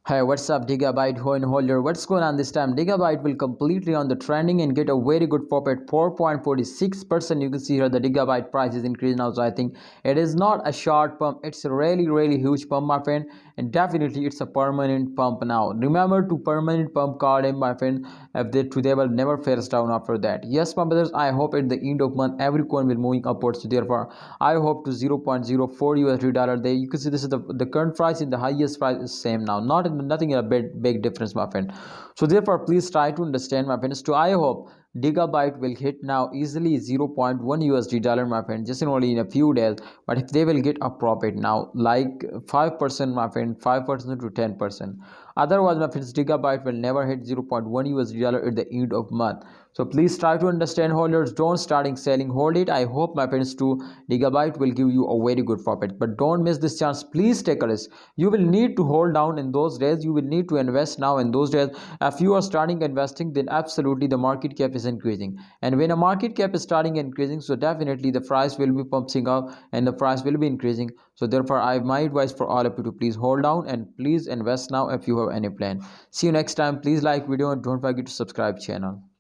Hey, what's up, Digibyte coin holder? What's going on this time? Digibyte will completely on the trending and get a very good profit, 4.46%. You can see here the Digibyte price is increasing now. So I think it is not a short pump, it's a really huge pump, my friend, and definitely it's a permanent pump now. Remember to permanent pump card in, my friend, if they will never fails down after that. Yes, my brothers, I hope at the end of month every coin will moving upwards. So therefore, I hope to 0.04 USD dollar there. You can see this is the current price in the highest price is same now, not nothing a big difference, my friend. So therefore, please try to understand, my friends. To I hope Digibyte will hit now easily 0.1 USD dollar, my friend, just in only in a few days. But if they will get a profit now, like 5%, my friend, 5% to 10%. Otherwise, my friends, Digibyte will never hit 0.1 USD dollar at the end of month. So please try to understand, holders. Don't starting selling, hold it. I hope, my friends, to Digibyte will give you a very good profit. But don't miss this chance. Please take a risk. You will need to hold down in those days. You will need to invest now in those days. If you are starting investing, then absolutely the market cap is increasing. And when a market cap is starting increasing, so definitely the price will be pumping up and the price will be increasing. So therefore, my advice for all of you to please hold down and please invest now if you have any plan. See you next time. Please like video and don't forget to subscribe channel.